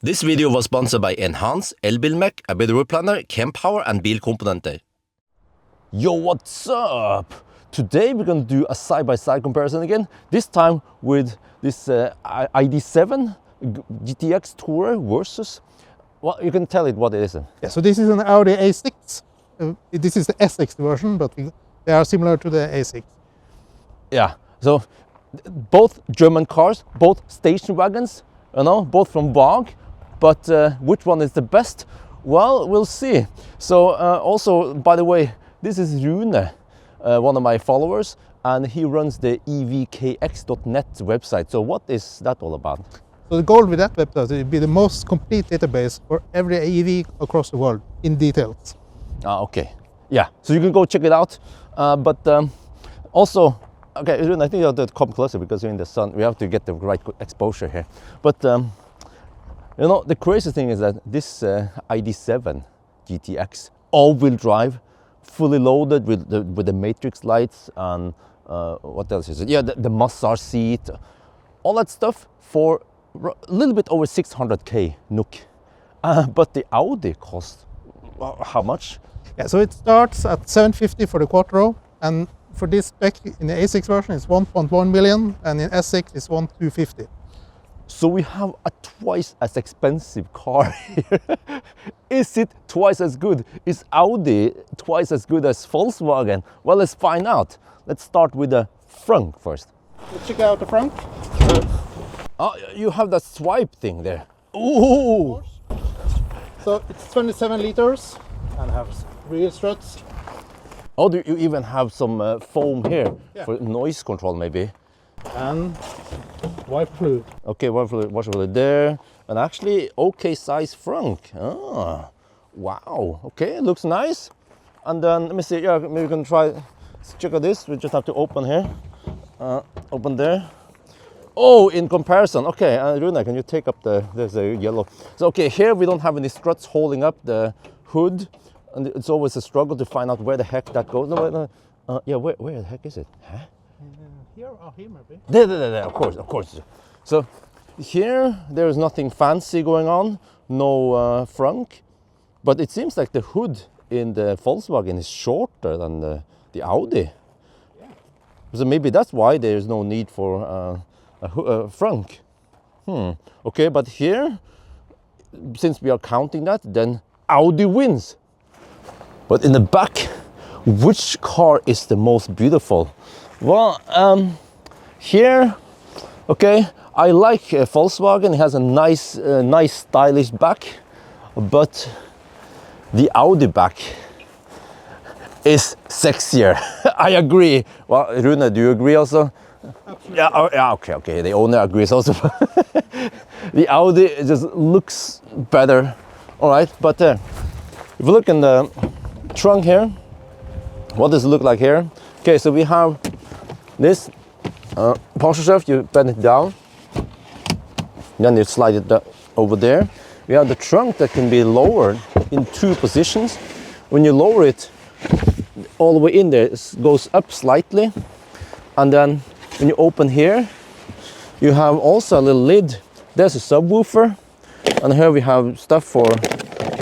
This video was sponsored by Enhance, Elbilmek, ABRP Planner, Kempower and Bilkomponenter. Yo, what's up? Today we're going to do a side-by-side comparison again, this time with this ID7 GTX Tourer versus, well, you can tell it what it is. Yeah, so this is an Audi A6. This is the S6 version, but they are similar to the A6. Yeah, so both German cars, both station wagons, you know, both from Avant. But which one is the best? Well, we'll see. So also, by the way, this is Rune, one of my followers, and he runs the evkx.net website. So what is that all about? So the goal with that website is to be the most complete database for every EV across the world in details. Okay. Yeah, so you can go check it out. Also, okay, Rune, I think you have to come closer because you're in the sun. We have to get the right exposure here. But you know, the crazy thing is that this ID7 GTX all-wheel drive, fully loaded with the matrix lights and what else is it? Yeah, the massage seat, all that stuff for a little bit over 600k NOK. But the Audi costs how much? Yeah, so it starts at 750 for the Quattro, and for this spec in the A6 version it's 1.1 million, and in S6 it's 1,250. So we have a twice as expensive car here. Is it twice as good? Is Audi twice as good as Volkswagen? Well, let's find out. Let's start with the front first. Let's check out the front. Oh, you have that swipe thing there. Ooh! So it's 27 liters and has rear struts. Oh, do you even have some foam here? Yeah. For noise control maybe? And wiper fluid. Okay, washer fluid there. And actually, okay size front. Ah, wow. Okay, looks nice. And then, let me see, yeah, maybe we can try, check out this. We just have to open here. Open there. Oh, in comparison. Okay, Rune, can you take up there's a yellow. So, okay, here we don't have any struts holding up the hood. And it's always a struggle to find out where the heck that goes. No, yeah, where the heck is it? Huh? Here or here maybe? There, of course. So here there is nothing fancy going on, no frunk, but it seems like the hood in the Volkswagen is shorter than the Audi. Yeah. So maybe that's why there is no need for a frunk. Okay, but here, since we are counting that, then Audi wins. But in the back, which car is the most beautiful? Well, here, okay, I like Volkswagen. It has a nice stylish back, but the Audi back is sexier. I agree. Well, Rune, do you agree also? Absolutely. Yeah, okay. The owner agrees also. The Audi just looks better. All right, but if you look in the trunk here, what does it look like here? Okay, so we have this parcel shelf, you bend it down, then you slide it over there. We have the trunk that can be lowered in two positions. When you lower it all the way in there, it goes up slightly. And then when you open here, you have also a little lid. There's a subwoofer. And here we have stuff for,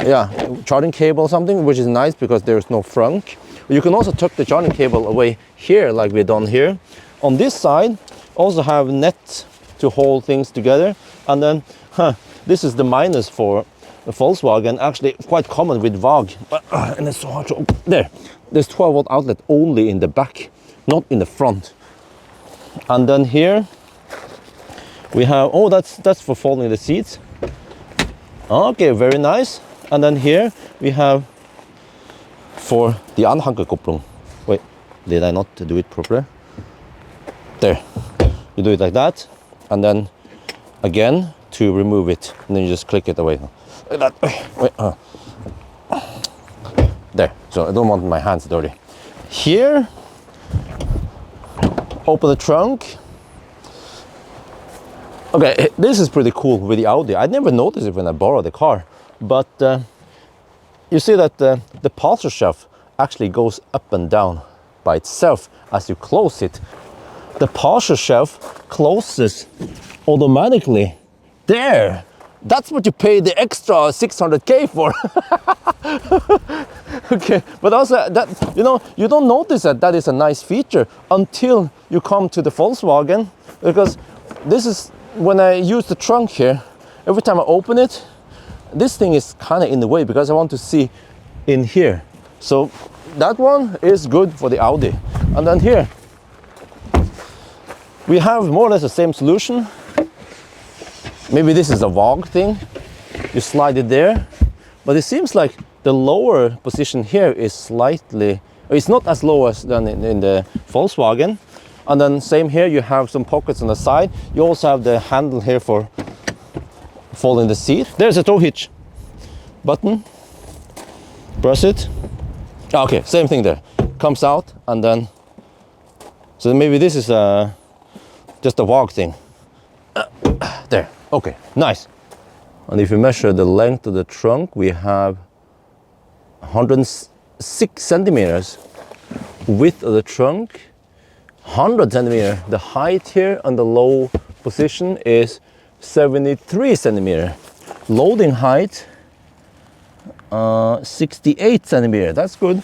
yeah, charging cable or something, which is nice because there's no frunk. You can also tuck the charging cable away here, like we've done here. On this side, also have net to hold things together. And then, this is the minus for the Volkswagen, actually quite common with VAG. And it's so hard to open. There's 12-volt outlet only in the back, not in the front. And then here, we have, oh, that's for folding the seats. Okay, very nice. And then here, we have for the anhangerkopplung. Wait, did I not do it properly? There, you do it like that, and then again to remove it, and then you just click it away. Like that. Wait, there. So I don't want my hands dirty. Here, open the trunk. Okay, this is pretty cool with the Audi. I never noticed it when I borrowed the car, but you see that the parcel shelf actually goes up and down by itself as you close it. The parcel shelf closes automatically there That's what you pay the extra 600k for. Okay, but also that, you know, you don't notice that that is a nice feature until you come to the Volkswagen, because this is when I use the trunk here. Every time I open it, this thing is kind of in the way because I want to see in here. So that one is good for the Audi. And then here we have more or less the same solution. Maybe this is a VOG thing. You slide it there, but it seems like the lower position here is slightly, it's not as low as than in the Volkswagen. And then same here, you have some pockets on the side. You also have the handle here for folding the seat. There's a tow hitch button. Press it. Okay, same thing there. Comes out and then, so maybe this is just a VOG thing. There, okay, nice. And if you measure the length of the trunk, we have 106 centimeters. Width of the trunk, 100 centimeters. The height here on the low position is 73 centimeters. Loading height, 68 centimeters. That's good.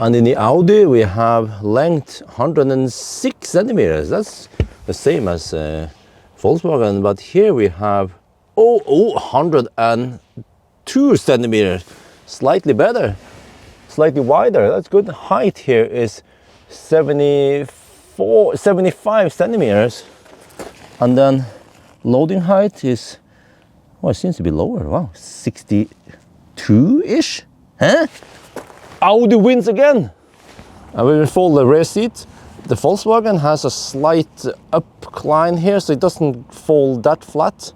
And in the Audi, we have length 106 centimeters. That's the same as Volkswagen, but here we have 102 centimeters. Slightly better, slightly wider. That's good. Height here is 75 centimeters. And then loading height is, well, it seems to be lower. Wow, 62-ish? Huh? Audi wins again. And when we fold the rear seat, the Volkswagen has a slight upcline here, so it doesn't fold that flat.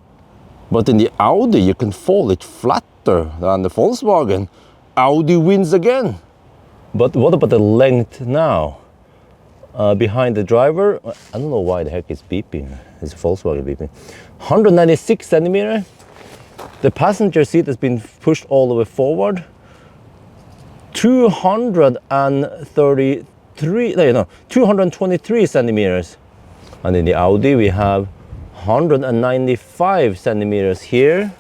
But in the Audi, you can fold it flatter than the Volkswagen. Audi wins again. But what about the length now? Behind the driver, I don't know why the heck it's beeping. It's a Volkswagen beeping. 196 centimeters. The passenger seat has been pushed all the way forward. 223 centimeters. And in the Audi, we have 195 centimeters here,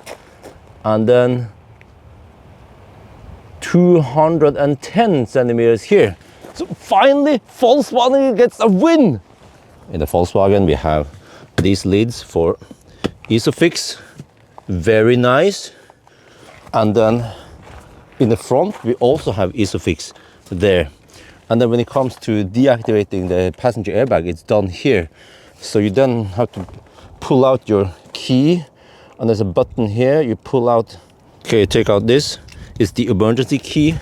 and then 210 centimeters here. So finally, Volkswagen gets a win. In the Volkswagen, we have these leads for ISOFIX, very nice. And then in the front, we also have ISOFIX there. And then when it comes to deactivating the passenger airbag, it's done here. So you then have to pull out your key, and there's a button here. You pull out, okay, you take out this. It's the emergency key,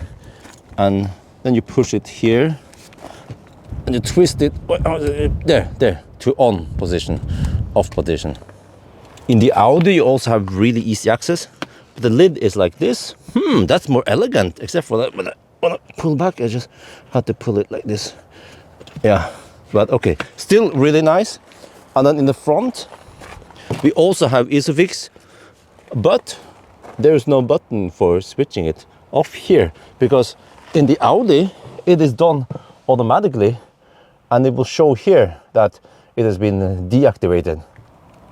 and then you push it here, and you twist it there to on position, off position. In the Audi, you also have really easy access. But the lid is like this. That's more elegant, except for that when I pull back, I just have to pull it like this. Yeah, but okay, still really nice. And then in the front, we also have ISOFIX, but there's no button for switching it off here, because in the Audi, it is done automatically, and it will show here that it has been deactivated.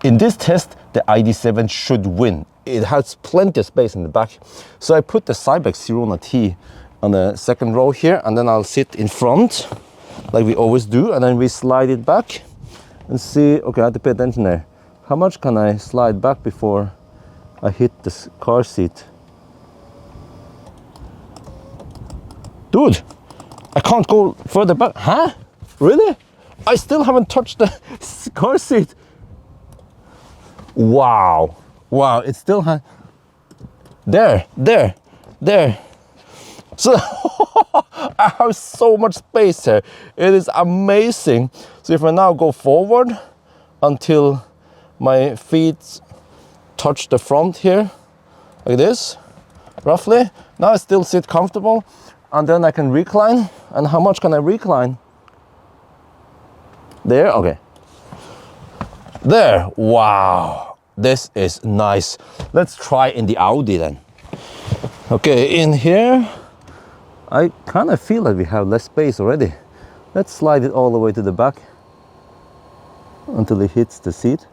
In this test, the ID7 should win. It has plenty of space in the back. So I put the Cybex Sirona T on the second row here, and then I'll sit in front, like we always do, and then we slide it back and see, okay, I have to pay attention there. How much can I slide back before I hit this car seat? Dude, I can't go further back. Huh? Really? I still haven't touched the car seat. Wow. Wow, it still has. There. So I have so much space here. It is amazing. So if I now go forward until my feet touch the front here, like this, roughly. Now I still sit comfortable, and then I can recline. And how much can I recline? There, okay. There, wow. This is nice. Let's try in the Audi then. Okay, in here, I kind of feel like we have less space already. Let's slide it all the way to the back until it hits the seat.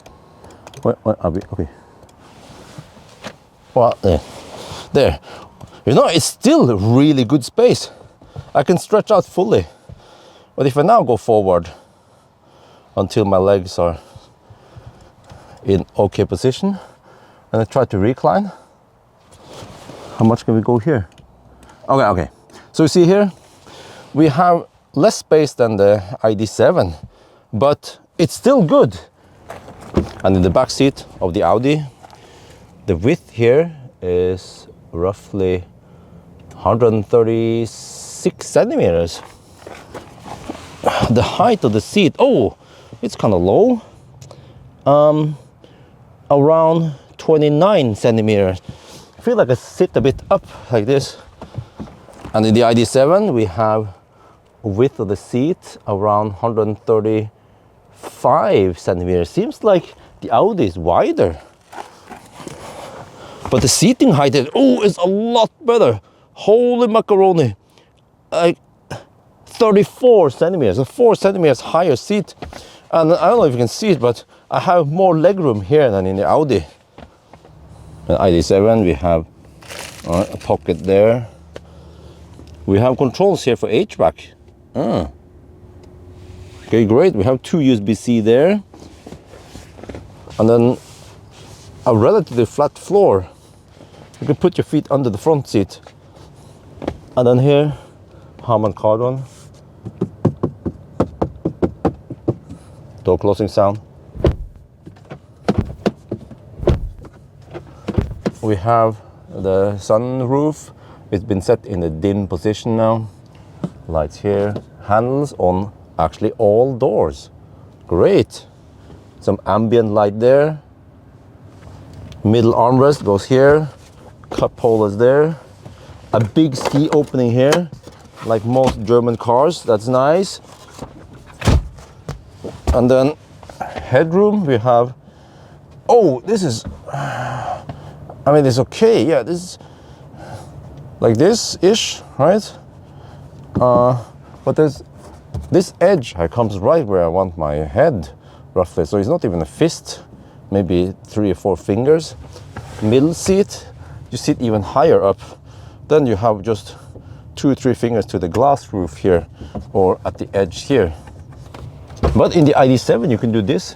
Where are we? Okay. Well, there. You know, it's still really good space. I can stretch out fully. But if I now go forward until my legs are in okay position, and I try to recline, how much can we go here? Okay. So you see here, we have less space than the ID7, but it's still good. And in the back seat of the Audi, the width here is roughly 136 centimeters. The height of the seat, oh, it's kind of low. Around 29 centimeters. I feel like I sit a bit up like this. And in the ID7, we have a width of the seat around 135 centimeters. Seems like the Audi is wider. But the seating height is a lot better. Holy macaroni. Like 34 centimeters, a 4 centimeters higher seat. And I don't know if you can see it, but I have more legroom here than in the Audi. In ID7, we have a pocket there. We have controls here for HVAC. Okay, great. We have 2 USB-C there. And then a relatively flat floor. You can put your feet under the front seat. And then here, Harman Kardon. Door closing sound. We have the sunroof. It's been set in the dim position now. Lights here. Handles on actually all doors. Great. Some ambient light there. Middle armrest goes here. Cup holders there. A big ski opening here, like most German cars. That's nice. And then headroom, we have, this is, I mean, it's okay. Yeah, this is like this-ish, right? But there's this edge comes right where I want my head, roughly. So it's not even a fist, maybe 3 or 4 fingers. Middle seat, you sit even higher up. Then you have just 2 or 3 fingers to the glass roof here, or at the edge here. But in the ID7, you can do this.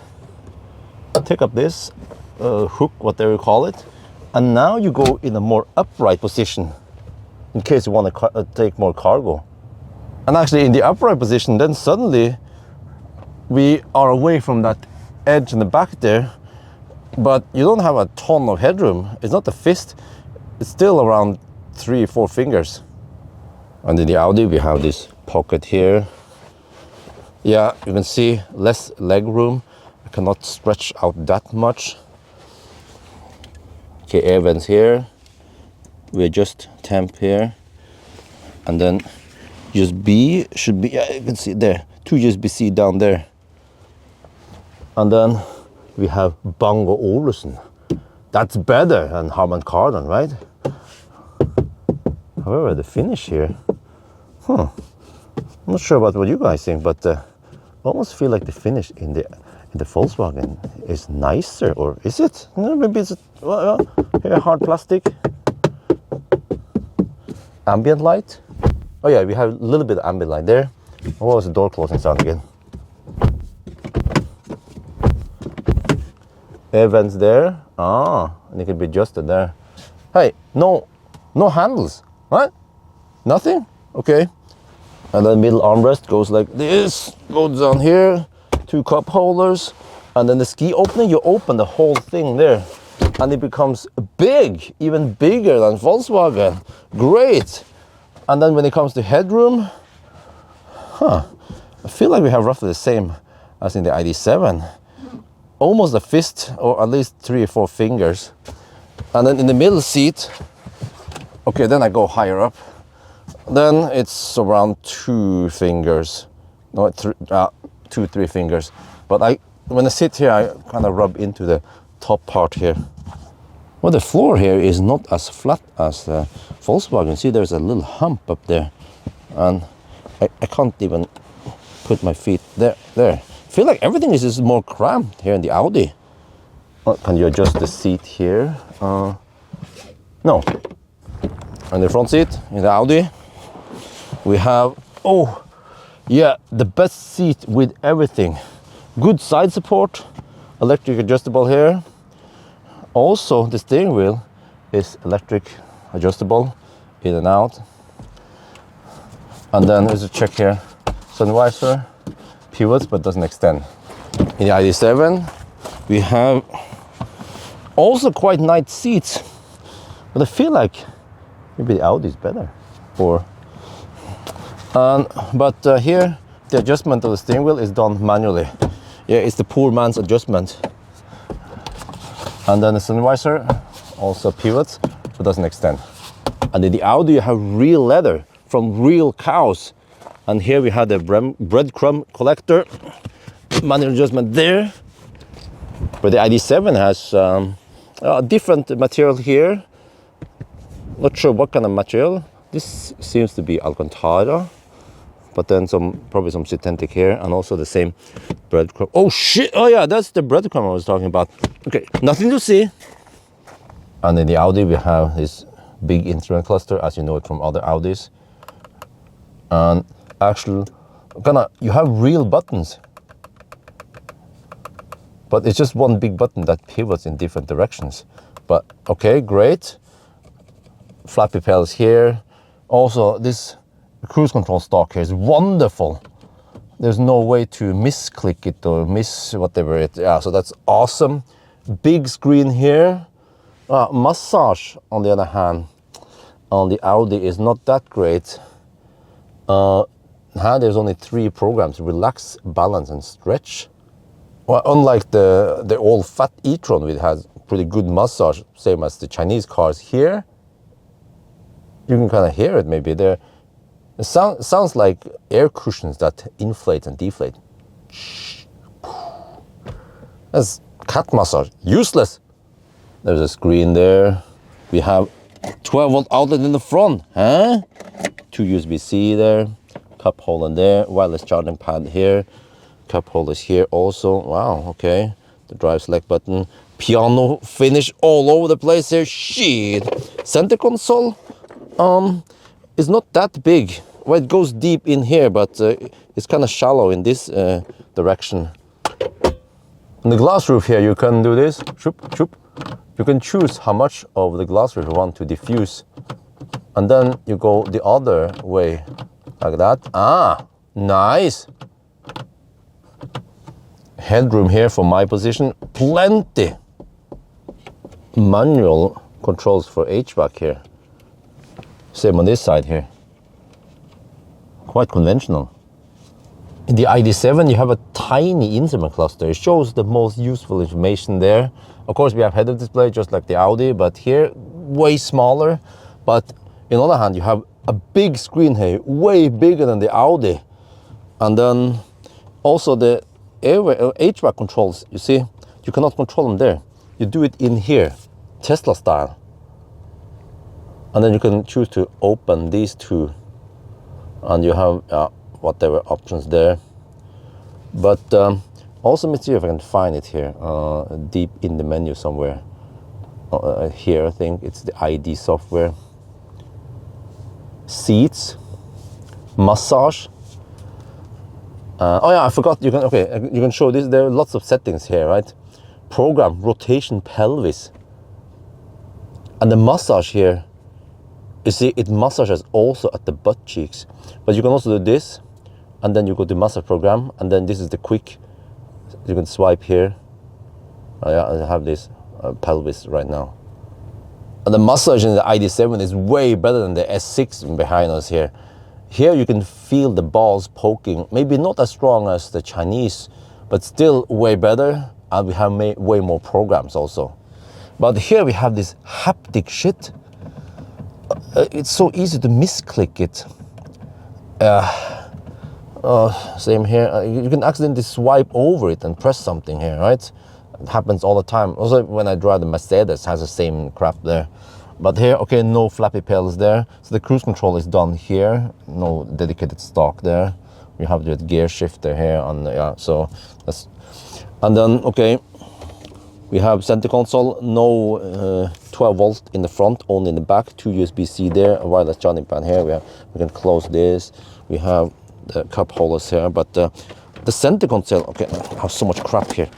Take up this hook, whatever you call it. And now you go in a more upright position in case you want to take more cargo. And actually in the upright position, then suddenly we are away from that edge in the back there, but you don't have a ton of headroom. It's not a fist, it's still around 3 or 4 fingers. And in the Audi, we have this pocket here. Yeah, you can see less leg room. I cannot stretch out that much. Okay, air vents here. We adjust temp here. And then USB should be, yeah, you can see there, 2 USB-C down there. And then we have Bang & Olufsen. That's better than Harman Kardon, right? However, the finish here, I'm not sure about what you guys think, but I almost feel like the finish in the Volkswagen is nicer, or is it? No, maybe it's here, hard plastic. Ambient light. Oh yeah, we have a little bit of ambient light there. What was the door closing sound again? Air vents there. And it can be adjusted there. Hey, no handles, right? Nothing? Okay. And then middle armrest goes like this, goes down here, 2 cup holders, and then the ski opening, you open the whole thing there, and it becomes big, even bigger than Volkswagen. Great. And then when it comes to headroom, I feel like we have roughly the same as in the ID7. Almost a fist, or at least 3 or 4 fingers. And then in the middle seat, okay, then I go higher up. Then it's around 2 fingers, no, 2, 3 fingers. But when I sit here, I kind of rub into the top part here. Well, the floor here is not as flat as the Volkswagen. See, there's a little hump up there, and I can't even put my feet there. I feel like everything is just more cramped here in the Audi. Can you adjust the seat here? No. On the front seat in the Audi, we have, oh, yeah, the best seat with everything. Good side support, electric adjustable here. Also, the steering wheel is electric adjustable in and out. And then there's a check here, sun visor, pivots, but doesn't extend. In the ID7, we have also quite nice seats, but I feel like maybe the Audi is better. But here, the adjustment of the steering wheel is done manually. Yeah, it's the poor man's adjustment. And then the sun visor, also pivots, but doesn't extend. And in the Audi, you have real leather from real cows. And here we have the breadcrumb collector, manual adjustment there. But the ID7 has a different material here. Not sure what kind of material. This seems to be Alcantara, but then probably some synthetic here, and also the same breadcrumb. Oh shit! Oh yeah, that's the breadcrumb I was talking about. Okay, nothing to see. And in the Audi, we have this big instrument cluster, as you know it from other Audis. And actually, you have real buttons, but it's just one big button that pivots in different directions. But okay, great. Flappy pedals here. Also, this cruise control stalk here is wonderful. There's no way to misclick it or miss whatever it. Yeah, so that's awesome. Big screen here. Massage, on the other hand, on the Audi is not that great. There's only 3 programs: relax, balance, and stretch. Well, unlike the old fat e-tron, which has pretty good massage, same as the Chinese cars here. You can kind of hear it maybe there. It sounds like air cushions that inflate and deflate. That's cat massage, useless. There's a screen there. We have 12-volt outlet in the front, huh? 2 USB-C there, cup holder there, wireless charging pad here, cup holders here also. Wow, okay. The drive select button, piano finish all over the place here. Shit. Center console is not that big. Well, it goes deep in here, but it's kind of shallow in this direction. On the glass roof here, you can do this. Shoop, shoop. You can choose how much of the glass roof you want to diffuse. And then you go the other way, like that. Ah, nice. Headroom here for my position, plenty. Manual controls for HVAC here. Same on this side here. Quite conventional. In the ID7, you have a tiny instrument cluster. It shows the most useful information there. Of course, we have head-up display just like the Audi, but here, way smaller. But on the other hand, you have a big screen here, way bigger than the Audi. And then also the HVAC controls, you see, you cannot control them there. You do it in here, Tesla style. And then you can choose to open these 2. And you have whatever options there. But also, let me see if I can find it here, deep in the menu somewhere. Here, I think it's the ID software. Seats, massage. Oh yeah, I forgot. You can show this. There are lots of settings here, right? Program, rotation, pelvis, and the massage here. You see, it massages also at the butt cheeks. But you can also do this, and then you go to massage program, and then this is the quick. You can swipe here. Yeah, I have this pelvis right now. And the massage in the ID7 is way better than the S6 behind us here. Here you can feel the balls poking, maybe not as strong as the Chinese, but still way better. And we have way more programs also. But here we have this haptic shit. It's so easy to misclick it. Same here. You can accidentally swipe over it and press something here, right? It happens all the time. Also, when I drive the Mercedes, has the same crap there. But here, okay, no flappy pedals there. So the cruise control is done here. No dedicated stalk there. We have the gear shifter here, and yeah, so that's. And then, okay, we have center console. No 12 volt in the front, only in the back, 2 USB-C there, a wireless charging pad here. We can close this. We have the cup holders here, but the center console, okay, I have so much crap here.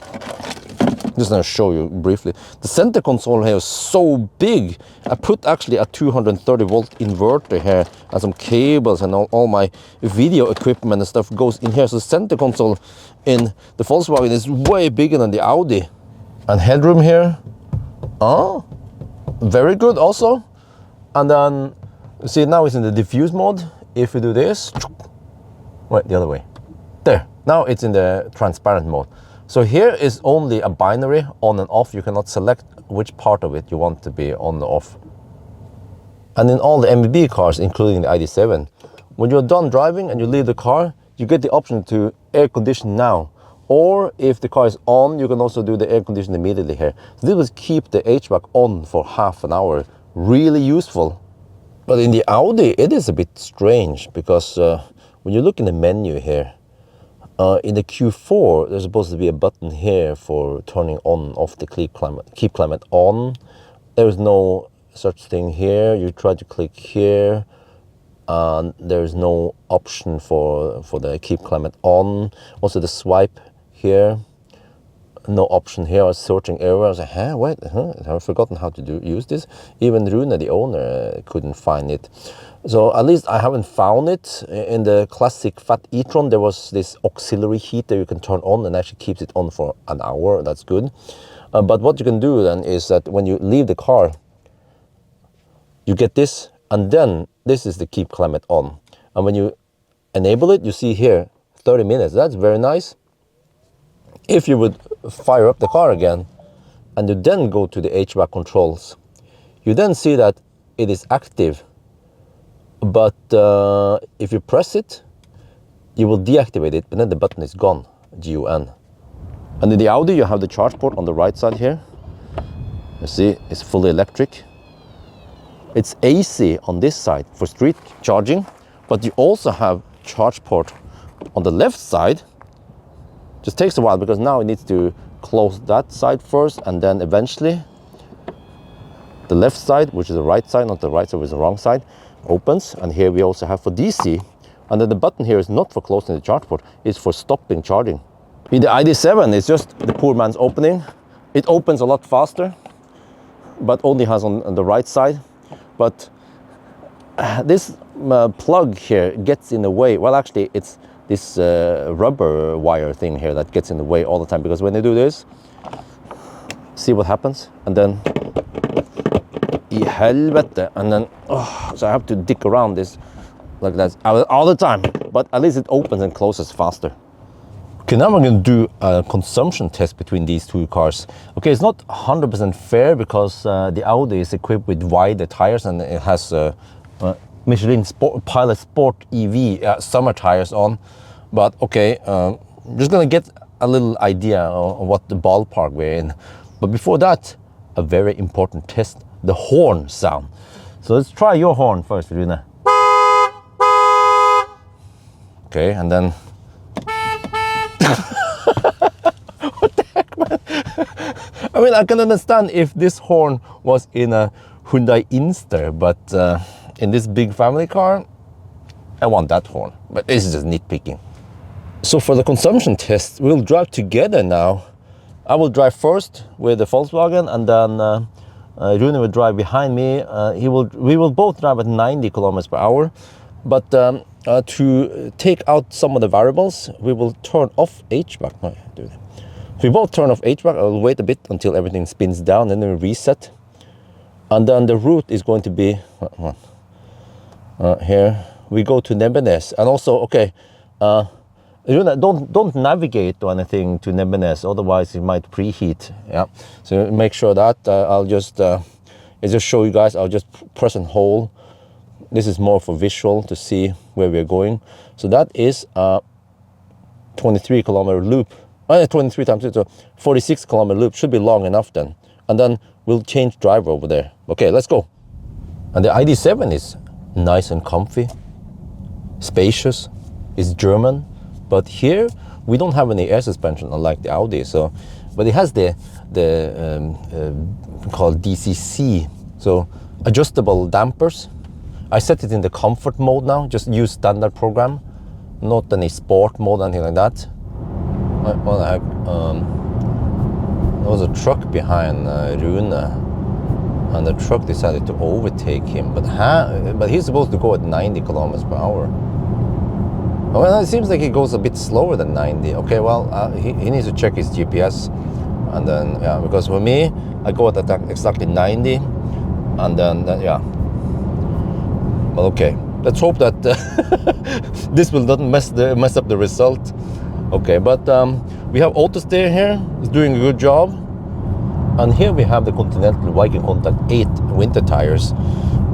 Just gonna show you briefly. The center console here is so big. I put actually a 230 volt inverter here and some cables, and all my video equipment and stuff goes in here. So the center console in the Volkswagen is way bigger than the Audi. And headroom here, oh, very good also. And then, see, now it's in the diffuse mode. If we do this, wait, the other way. There, now it's in the transparent mode. So here is only a binary, on and off. You cannot select which part of it you want to be on or off. And in all the MBB cars, including the ID7, when you're done driving and you leave the car, you get the option to air condition now. Or if the car is on, you can also do the air condition immediately here. So this will keep the HVAC on for half an hour. Really useful. But in the Audi, it is a bit strange, because when you look in the menu here, in the Q4, there's supposed to be a button here for turning on off the keep climate on. There is no such thing here. You try to click here, and there is no option for the keep climate on. Also the swipe here, no option here. I was searching everywhere. I was like, I've forgotten how to use this. Even Rune, the owner, couldn't find it. So at least I haven't found it. In the classic fat e-tron, there was this auxiliary heater you can turn on and actually keeps it on for an hour. That's good. But what you can do then is that when you leave the car, you get this, and then this is the keep climate on. And when you enable it, you see here 30 minutes. That's very nice. If you would fire up the car again, and you then go to the HVAC controls, you then see that it is active. But if you press it, you will deactivate it, but then the button is gone, G-U-N. And in the Audi, you have the charge port on the right side here. You see, it's fully electric. It's AC on this side for street charging, but you also have charge port on the left side. Just takes a while, because now it needs to close that side first, and then eventually the left side, which is the right side, not the right side, which is the wrong side, opens. And here we also have for DC, and then the button here is not for closing the charge port, it's for stopping charging. In the ID7, it's just the poor man's opening. It opens a lot faster, but only has on the right side. But this plug here gets in the way. Well, actually, it's this rubber wire thing here that gets in the way all the time, because when they do this, see what happens, and then I helvete, and then so I have to dig around this like that all the time, but at least it opens and closes faster. Okay, now we're going to do a consumption test between these two cars. Okay, it's not 100% fair, because the Audi is equipped with wider tires, and it has Michelin Pilot Sport EV summer tires on. But okay, just gonna get a little idea of what the ballpark we're in. But before that, a very important test, the horn sound. So let's try your horn first, Rune. Okay, and then what the heck, man? I mean, I can understand if this horn was in a Hyundai Inster, but in this big family car, I want that horn. But this is just nitpicking. So for the consumption test, we'll drive together now. I will drive first with the Volkswagen, and then Rune will drive behind me. We will both drive at 90 kilometers per hour. But to take out some of the variables, we will turn off HVAC. No, if we both turn off HVAC, I'll wait a bit until everything spins down, and then we reset. And then the route is going to be here. We go to Nebbenes, and also, okay, don't navigate or anything to Nebbenes, otherwise it might preheat. Yeah, so make sure that I'll just show you guys. I'll just press and hold. This is more for visual to see where we're going. So that is a 23 kilometer loop. 23 times 2, so 46 kilometer loop should be long enough then. And then we'll change driver over there. Okay, let's go. And the ID7 is nice and comfy, spacious. It's German. But here, we don't have any air suspension, unlike the Audi. So but it has the called DCC, so adjustable dampers. I set it in the comfort mode now, just use standard program, not any sport mode, anything like that. What the heck? There was a truck behind Rune, and the truck decided to overtake him, but he's supposed to go at 90 kilometers per hour. Well, it seems like he goes a bit slower than 90. Okay, well, he needs to check his GPS, and then, yeah, because for me, I go at exactly 90, and then, yeah. Well, okay, let's hope that this will not mess up the result. Okay, but we have AutoSteer here, it's doing a good job. And here we have the Continental Viking Contact 8 winter tires.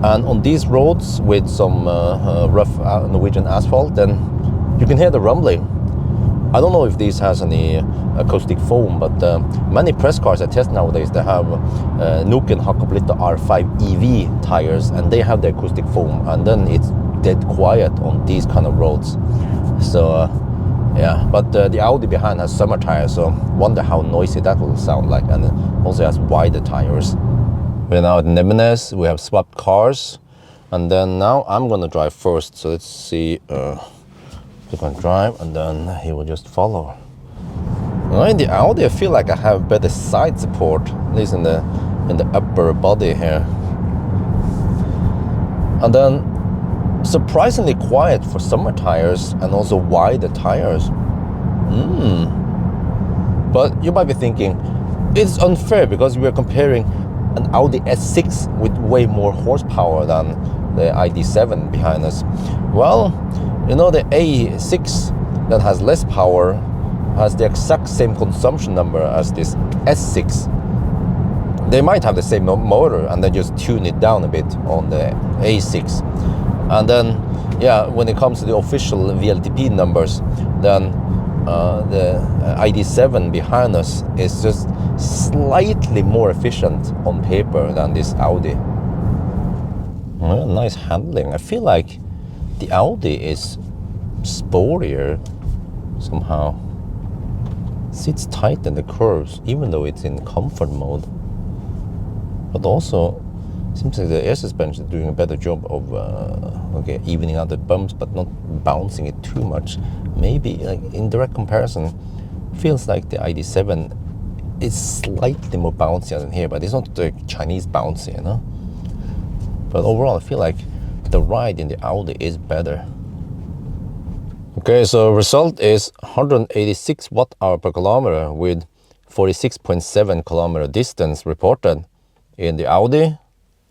And on these roads with some rough Norwegian asphalt, then you can hear the rumbling. I don't know if these has any acoustic foam, but many press cars I test nowadays, they have Nokian Hakkapeliitta R5 EV tires, and they have the acoustic foam, and then it's dead quiet on these kind of roads. So yeah, but the Audi behind has summer tires, so wonder how noisy that will sound like, and it also has wider tires. We're now at Nemenes, we have swapped cars, and then now I'm gonna drive first, so let's see if I drive, and then he will just follow. Now in the Audi, I feel like I have better side support, at least in the upper body here. And then surprisingly quiet for summer tires, and also wider tires. But you might be thinking, it's unfair because we are comparing an Audi S6 with way more horsepower than the ID7 behind us. Well, you know, the A6 that has less power has the exact same consumption number as this S6. They might have the same motor and then just tune it down a bit on the A6. And then, yeah, when it comes to the official VLTP numbers, then the ID7 behind us is just slightly more efficient on paper than this Audi. Well, nice handling. I feel like the Audi is sportier somehow. Sits tight in the curves, even though it's in comfort mode. But also, seems like the air suspension is doing a better job of evening out the bumps, but not bouncing it too much. Maybe, like, in direct comparison, feels like the ID7 is slightly more bouncier than here, but it's not the Chinese bouncy, you know? But overall, I feel like the ride in the Audi is better. Okay, so result is 186 watt-hour per kilometer with 46.7 kilometer distance reported in the Audi.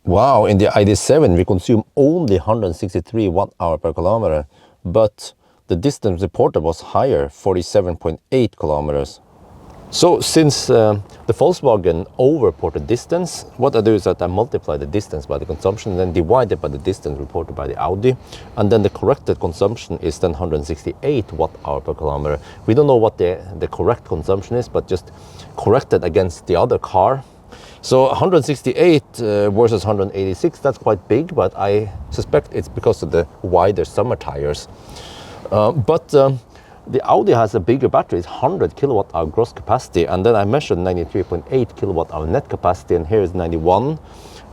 Wow, in the ID7 we consume only 163 watt-hour per kilometer, but the distance reported was higher, 47.8 kilometers. So since the Volkswagen over-reported distance, what I do is that I multiply the distance by the consumption and then divide it by the distance reported by the Audi, and then the corrected consumption is then 168 watt-hour per kilometer. We don't know what the correct consumption is, but just corrected against the other car. So 168 versus 186, that's quite big, but I suspect it's because of the wider summer tires. The Audi has a bigger battery, it's 100 kilowatt hour gross capacity, and then I measured 93.8 kilowatt hour net capacity, and here is 91,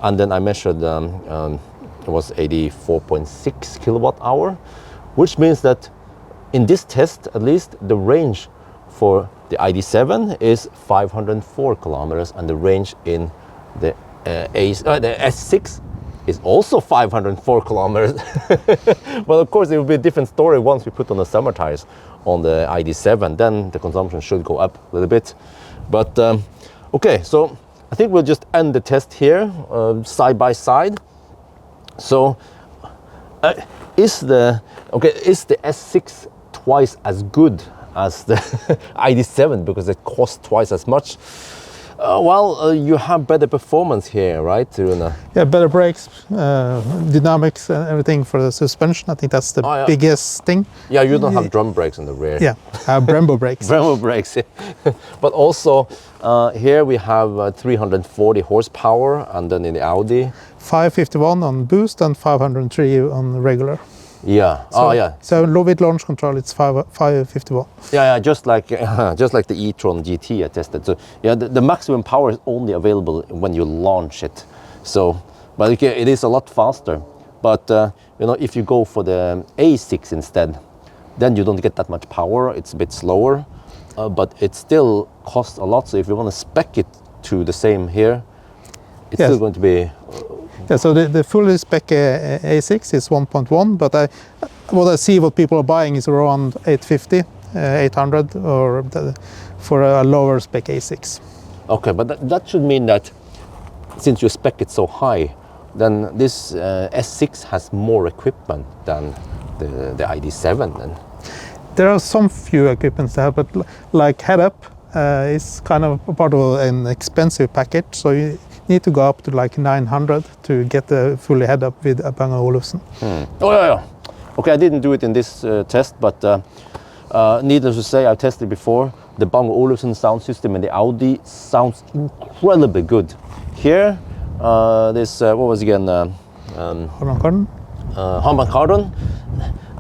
and then I measured it was 84.6 kilowatt hour, which means that in this test, at least, the range for the ID7 is 504 kilometers, and the range in the S6 is also 504 kilometers. Well, of course, it will be a different story once we put on the summer tires on the ID7. Then the consumption should go up a little bit. But okay, so I think we'll just end the test here, side by side. So is the S6 twice as good as the ID7 because it costs twice as much? You have better performance here, right, Rune? Yeah, better brakes, dynamics, and everything for the suspension. I think that's the biggest thing. Yeah, you don't have drum brakes in the rear. Yeah, Brembo brakes. Brembo brakes, yeah. But also, here we have 340 horsepower, and then in the Audi 551 on boost and 503 on regular. Yeah. So, yeah. So low with launch control, it's 551. Yeah, just like the e-tron GT I tested. So yeah, the maximum power is only available when you launch it. So, but okay, it is a lot faster. But you know, if you go for the A6 instead, then you don't get that much power. It's a bit slower, but it still costs a lot. So if you want to spec it to the same here, it's still going to be. Yeah, so the fully spec A6 is 1.1, but what I see what people are buying is around 850, 800, or for a lower spec A6. Okay, but that should mean that since you spec it so high, then this S6 has more equipment than the ID7 then. There are some few equipments there, but like head-up is kind of a part of an expensive package, so you need to go up to like 900 to get the fully head-up with a Bang & Olufsen. Oh yeah. Okay, I didn't do it in this test, but needless to say, I've tested before. The Bang & Olufsen sound system in the Audi sounds incredibly good. Here, this what was it again? Harman Kardon.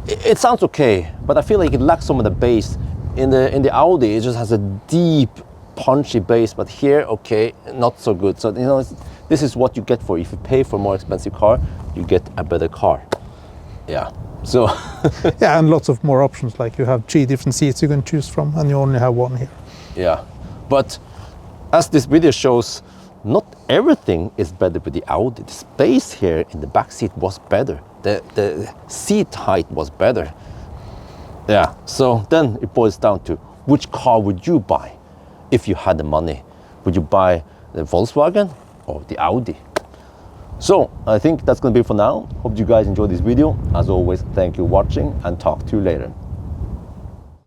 It sounds okay, but I feel like it lacks some of the bass. In the Audi, it just has a deep, punchy bass, but here, okay, not so good. So you know, this is what you get for if you pay for a more expensive car, you get a better car. Yeah. So. Yeah, and lots of more options. Like you have 3 different seats you can choose from, and you only have one here. Yeah, but as this video shows, not everything is better with the Audi. The space here in the back seat was better. The seat height was better. Yeah, so then it boils down to which car would you buy if you had the money? Would you buy the Volkswagen or the Audi? So I think that's going to be it for now. Hope you guys enjoyed this video. As always, thank you for watching and talk to you later.